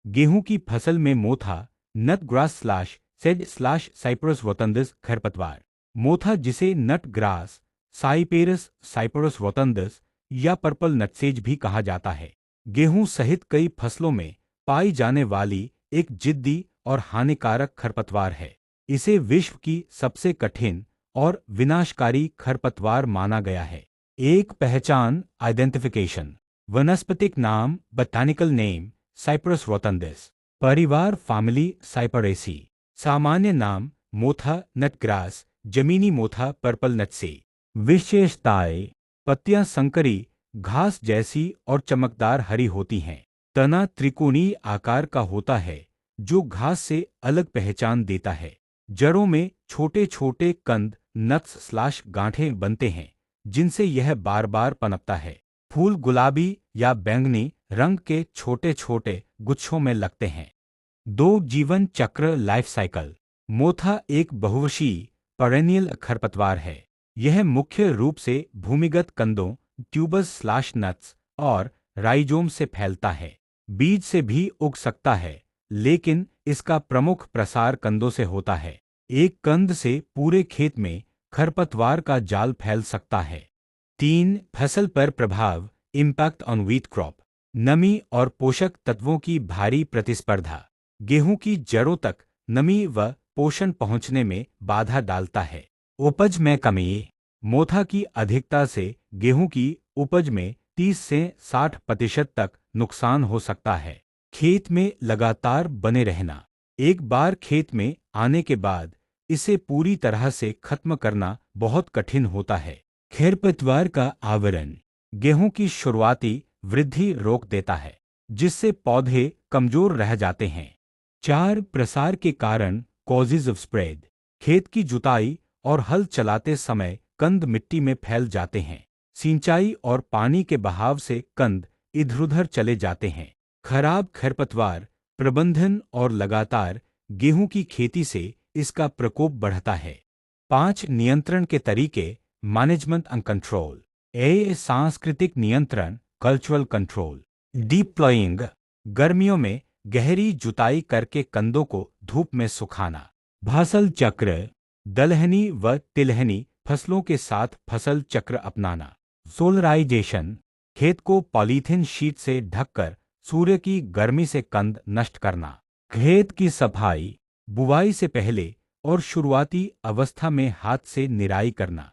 गेहूं की फसल में मोथा, nut grass slash sedge slash Cyperus rotundus खरपतवार। मोथा, जिसे नट ग्रास, साइपेरस साइप्रस रोटंडस या पर्पल नटसेज भी कहा जाता है, गेहूं सहित कई फसलों में पाई जाने वाली एक जिद्दी और हानिकारक खरपतवार है। इसे विश्व की सबसे कठिन और विनाशकारी खरपतवार माना गया है। एक पहचान आइडेंटिफिकेशन। वनस्पतिक नाम बॉटैनिकल नेम साइप्रस रोटंडस। परिवार फैमिली साइपरेसी। सामान्य नाम मोथा नटग्रास, जमीनी मोथा पर्पल नटसे। विशेषताएं। पत्तियां संकरी, घास जैसी और चमकदार हरी होती हैं। तना त्रिकोणीय आकार का होता है जो घास से अलग पहचान देता है। जड़ों में छोटे छोटे कंद नट्स स्लैश गांठें बनते हैं जिनसे यह बार बार पनपता है। फूल गुलाबी या बैंगनी रंग के छोटे छोटे गुच्छों में लगते हैं। दो जीवन चक्र लाइफ साइकिल। मोथा एक बहुवर्षीय पेरेनियल खरपतवार है। यह मुख्य रूप से भूमिगत कंदों ट्यूबस स्लैश नट्स और राइजोम से फैलता है। बीज से भी उग सकता है, लेकिन इसका प्रमुख प्रसार कंदों से होता है। एक कंद से पूरे खेत में खरपतवार का जाल फैल सकता है। 3. फसल पर प्रभाव इम्पैक्ट ऑन व्हीट क्रॉप। नमी और पोषक तत्वों की भारी प्रतिस्पर्धा गेहूं की जड़ों तक नमी व पोषण पहुंचने में बाधा डालता है। उपज में कमी। मोथा की अधिकता से गेहूं की उपज में 30 से 60% तक नुकसान हो सकता है। खेत में लगातार बने रहना। एक बार खेत में आने के बाद इसे पूरी तरह से खत्म करना बहुत कठिन होता है। खरपतवार का आवरण गेहूं की शुरुआती वृद्धि रोक देता है, जिससे पौधे कमजोर रह जाते हैं। 4. प्रसार के कारण कॉजेज ऑफ स्प्रेड। खेत की जुताई और हल चलाते समय कंद मिट्टी में फैल जाते हैं। सिंचाई और पानी के बहाव से कंद इधर-उधर चले जाते हैं। खराब खरपतवार प्रबंधन और लगातार गेहूं की खेती से इसका प्रकोप बढ़ता है। 5. नियंत्रण के तरीके मैनेजमेंट एंड कंट्रोल। सांस्कृतिक नियंत्रण कल्चरल कंट्रोल। डिप्लॉइंग गर्मियों में गहरी जुताई करके कंदों को धूप में सुखाना। फसल चक्र दलहनी व तिलहनी फसलों के साथ फसल चक्र अपनाना। सोलराइजेशन खेत को पॉलीथीन शीट से ढककर सूर्य की गर्मी से कंद नष्ट करना। खेत की सफाई बुवाई से पहले और शुरुआती अवस्था में हाथ से निराई करना।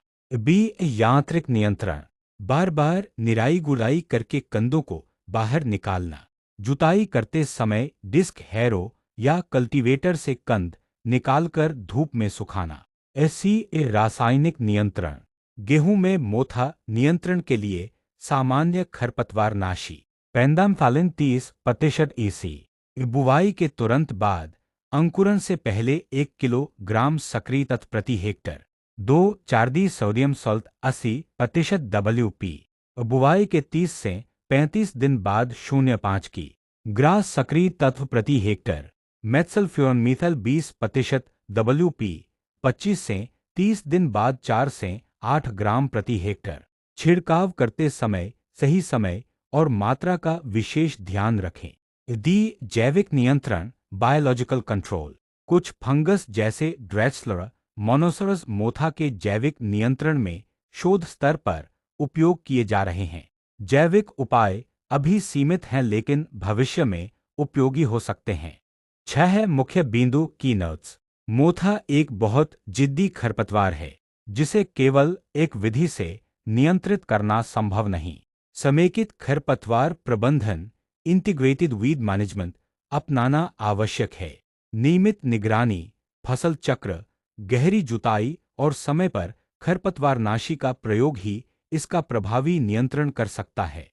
यांत्रिक नियंत्रण बार बार निराई गुड़ाई करके कंदों को बाहर निकालना। जुताई करते समय डिस्क हैरो या कल्टीवेटर से कंद निकालकर धूप में सुखाना। रासायनिक नियंत्रण गेहूं में मोथा नियंत्रण के लिए सामान्य खरपतवारनाशी पेंडामथालिन 30% EC। बुवाई के तुरंत बाद अंकुरण से पहले 1 किलोग्राम सक्रिय तत्व प्रति हेक्टर। 2,4-डी सोडियम सॉल्ट 80% WP। बुवाई के 30 से 35 दिन बाद 0.5 की ग्रास सक्रिय तत्व प्रति हेक्टर। मेथसल्फ्योन मिथल 20% WP 25 से 30 दिन बाद 4 से 8 ग्राम प्रति हेक्टर। छिड़काव करते समय सही समय और मात्रा का विशेष ध्यान रखें। जैविक नियंत्रण बायोलॉजिकल कंट्रोल कुछ फंगस जैसे ड्रेसलर मोनोसरस मोथा के जैविक नियंत्रण में शोध स्तर पर उपयोग किए जा रहे हैं। जैविक उपाय अभी सीमित हैं लेकिन भविष्य में उपयोगी हो सकते हैं। 6 मुख्य बिंदु की नोट्स। मोथा एक बहुत जिद्दी खरपतवार है जिसे केवल एक विधि से नियंत्रित करना संभव नहीं। समेकित खरपतवार प्रबंधन इंटीग्रेटेड वीड मैनेजमेंट अपनाना आवश्यक है। नियमित निगरानी, फसल चक्र, गहरी जुताई और समय पर खरपतवारनाशी का प्रयोग ही इसका प्रभावी नियंत्रण कर सकता है।